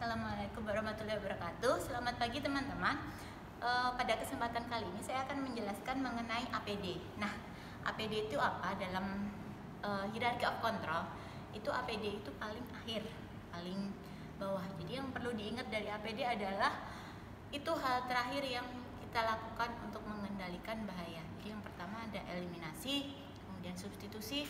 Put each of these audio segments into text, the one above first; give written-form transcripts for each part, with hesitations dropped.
Assalamualaikum warahmatullahi wabarakatuh. Selamat pagi teman-teman. Pada kesempatan kali ini saya akan menjelaskan mengenai APD. Nah, APD itu apa? Dalam hierarchy of control, itu APD itu paling akhir, paling bawah. Jadi yang perlu diingat dari APD adalah itu hal terakhir yang kita lakukan untuk mengendalikan bahaya. Jadi yang pertama ada eliminasi, kemudian substitusi,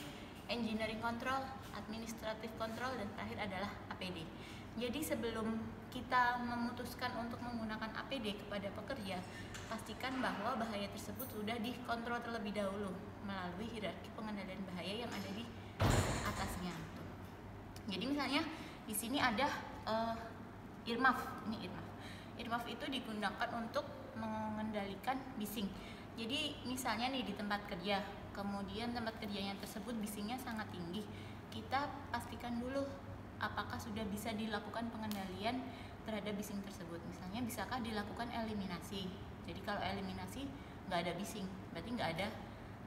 engineering control, administrative control, dan terakhir adalah APD. Jadi sebelum kita memutuskan untuk menggunakan APD kepada pekerja, pastikan bahwa bahaya tersebut sudah dikontrol terlebih dahulu melalui hierarki pengendalian bahaya yang ada di atasnya. Jadi misalnya di sini ada IRMAF, ini IRMAF. IRMAF itu digunakan untuk mengendalikan bising. Jadi misalnya nih di tempat kerja, kemudian tempat kerjanya tersebut bisingnya sangat tinggi, kita pastikan dulu apakah sudah bisa dilakukan pengendalian terhadap bising tersebut. Misalnya bisakah dilakukan eliminasi. Jadi kalau eliminasi nggak ada bising, berarti nggak ada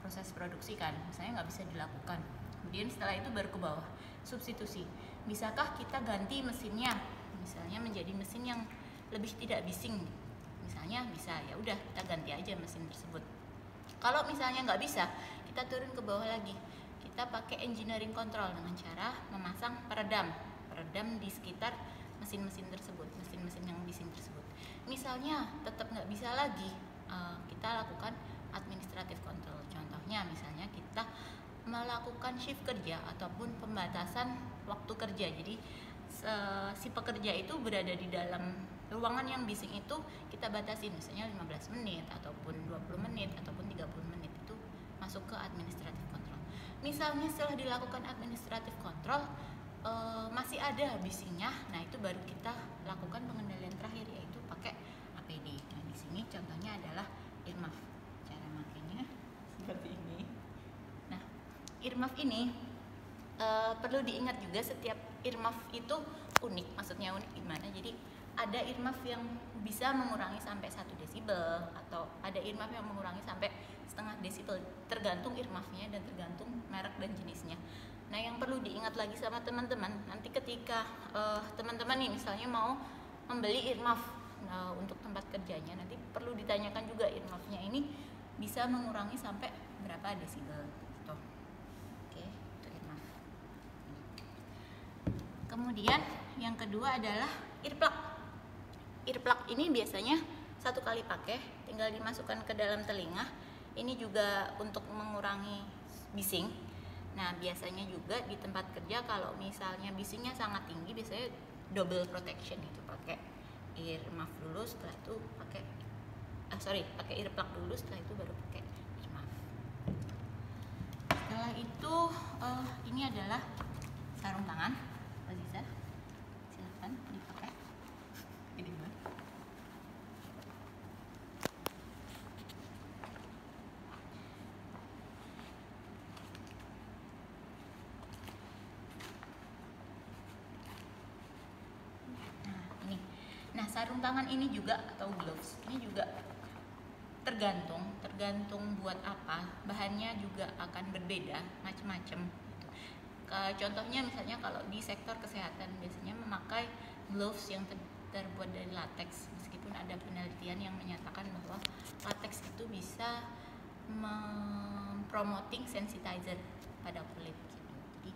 proses produksi kan, misalnya nggak bisa dilakukan. Kemudian setelah itu baru ke bawah, substitusi. Bisakah kita ganti mesinnya, misalnya menjadi mesin yang lebih tidak bising, misalnya bisa, ya udah kita ganti aja mesin tersebut. Kalau misalnya nggak bisa, kita turun ke bawah lagi, kita pakai engineering control dengan cara memasang peredam di sekitar mesin-mesin tersebut, mesin-mesin yang bising tersebut. Misalnya tetap nggak bisa lagi, kita lakukan administrative control. Contohnya misalnya kita melakukan shift kerja ataupun pembatasan waktu kerja. Jadi si pekerja itu berada di dalam ruangan yang bising itu kita batasi, misalnya 15 menit ataupun 20 menit ataupun 30 menit, itu masuk ke administrative control. Misalnya setelah dilakukan administrative control masih ada bisingnya, nah itu baru kita lakukan pengendalian terakhir, yaitu pakai APD. Nah di sini contohnya adalah IRMAF. Cara makainya seperti ini. Nah IRMAF ini perlu diingat juga, setiap IRMAF itu unik. Maksudnya unik gimana? Jadi ada IRMAF yang bisa mengurangi sampai 1 desibel, atau ada IRMAF yang mengurangi sampai setengah desibel, tergantung IRMAF-nya dan tergantung merek dan jenisnya. Nah yang perlu diingat lagi sama teman-teman, nanti ketika teman-teman nih misalnya mau membeli IRMAF untuk tempat kerjanya, nanti perlu ditanyakan juga IRMAF-nya ini bisa mengurangi sampai berapa desibel gitu. Oke, itu IRMAF. Kemudian yang kedua adalah earplug. Earplug ini biasanya 1 kali pakai, tinggal dimasukkan ke dalam telinga. Ini juga untuk mengurangi bising. Nah biasanya juga di tempat kerja kalau misalnya bisingnya sangat tinggi, biasanya double protection, itu pakai earmuff dulu, setelah itu pakai pakai earplug dulu, setelah itu baru pakai earmuff. Setelah itu ini adalah sarung tangan, Aziza, silakan dipakai. Ini gimana? Nah sarung tangan ini juga, atau gloves ini juga tergantung buat apa, bahannya juga akan berbeda, macam-macam gitu. Contohnya misalnya kalau di sektor kesehatan biasanya memakai gloves yang terbuat dari latex, meskipun ada penelitian yang menyatakan bahwa latex itu bisa mempromoting sensitizer pada kulit gitu. Jadi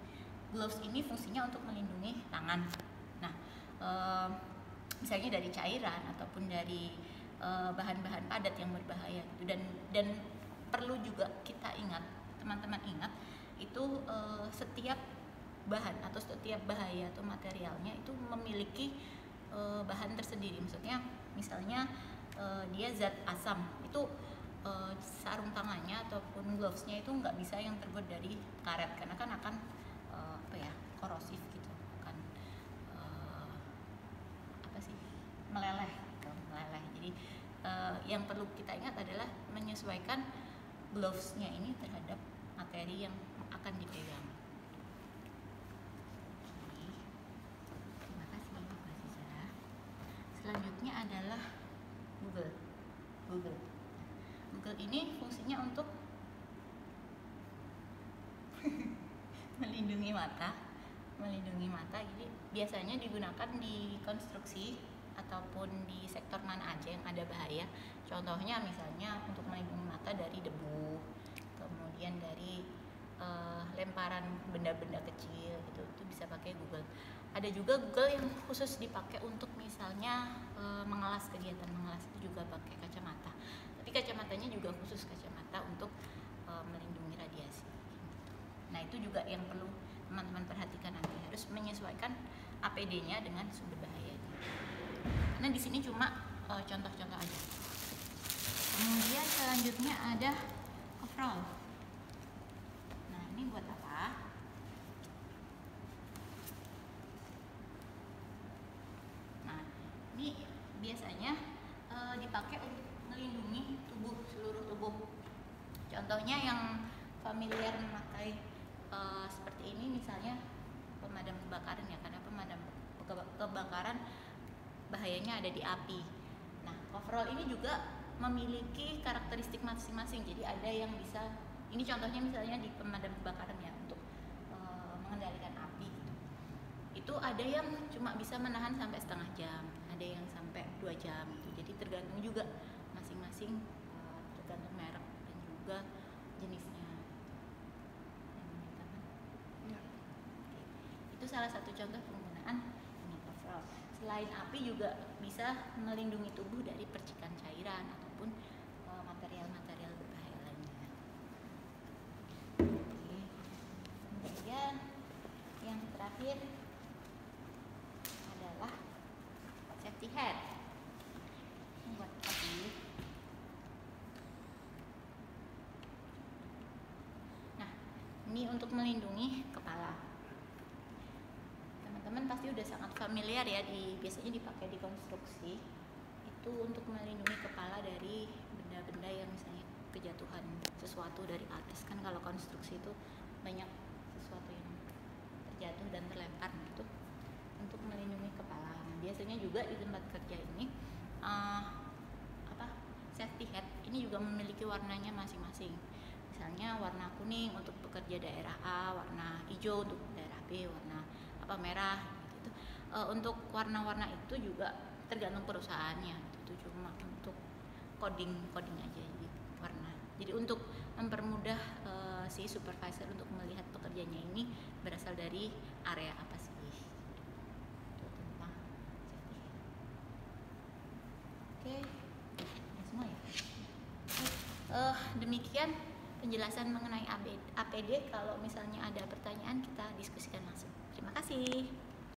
gloves ini fungsinya untuk melindungi tangan. Nah misalnya dari cairan ataupun dari bahan-bahan padat yang berbahaya gitu. Dan perlu juga kita ingat, teman-teman ingat, itu setiap bahan atau setiap bahaya atau materialnya itu memiliki bahan tersendiri. Maksudnya misalnya dia zat asam, itu sarung tangannya ataupun glovesnya itu nggak bisa yang terbuat dari karet, karena kan akan korosif gitu, akan meleleh. Jadi yang perlu kita ingat adalah menyesuaikan glovesnya ini terhadap materi yang akan dipegang. Terima kasih Mbak Aziza. Selanjutnya adalah Google ini fungsinya untuk melindungi mata, melindungi mata. Jadi biasanya digunakan di konstruksi ataupun di sektor mana aja yang ada bahaya. Contohnya misalnya untuk melindungi mata dari debu, kemudian dari lemparan benda-benda kecil gitu, itu bisa pakai Google. Ada juga Google yang khusus dipakai untuk misalnya mengelas, kegiatan mengelas itu juga pakai kacamata. Tapi kacamatanya juga khusus kacamata untuk melindungi radiasi. Nah itu juga yang perlu teman-teman perhatikan, nanti harus menyesuaikan APD-nya dengan sumber bahayanya. Karena di sini cuma contoh-contoh aja. Kemudian selanjutnya ada coverall. Nah ini buat apa? Nah ini biasanya dipakai untuk melindungi tubuh, seluruh tubuh. Contohnya yang familiar memakai seperti ini misalnya pemadam kebakaran ya, karena pemadam kebakaran bahayanya ada di api. Nah, coverall ini juga memiliki karakteristik masing-masing. Jadi ada yang bisa, ini contohnya misalnya di pemadam kebakaran ya, untuk mengendalikan api gitu. Itu ada yang cuma bisa menahan sampai setengah jam, ada yang sampai 2 jam gitu. Jadi tergantung juga masing-masing, tergantung merek dan juga jenisnya. Itu salah satu contoh penggunaan ini coverall. Selain api juga bisa melindungi tubuh dari percikan cairan ataupun material-material berbahaya lainnya. Oke. Kemudian yang terakhir adalah safety hat. Ini buat kaki. Nah, ini untuk melindungi kepala. Teman-teman pasti udah sangat familiar ya, biasanya dipakai di konstruksi. Itu untuk melindungi kepala dari benda-benda yang misalnya kejatuhan sesuatu dari atas. Kan kalau konstruksi itu banyak sesuatu yang terjatuh dan terlempar gitu, untuk melindungi kepala. Nah, biasanya juga di tempat kerja ini safety hat ini juga memiliki warnanya masing-masing. Misalnya warna kuning untuk pekerja daerah A, warna hijau untuk daerah B, warna merah gitu. Untuk warna-warna itu juga tergantung perusahaannya. Itu cuma untuk coding aja jadi warna. Jadi untuk mempermudah si supervisor untuk melihat pekerjanya ini berasal dari area apa sih. Itu tentang safety hat. Oke, semua ya. Demikian penjelasan mengenai APD. Kalau misalnya ada pertanyaan, kita diskusikan langsung. Terima kasih.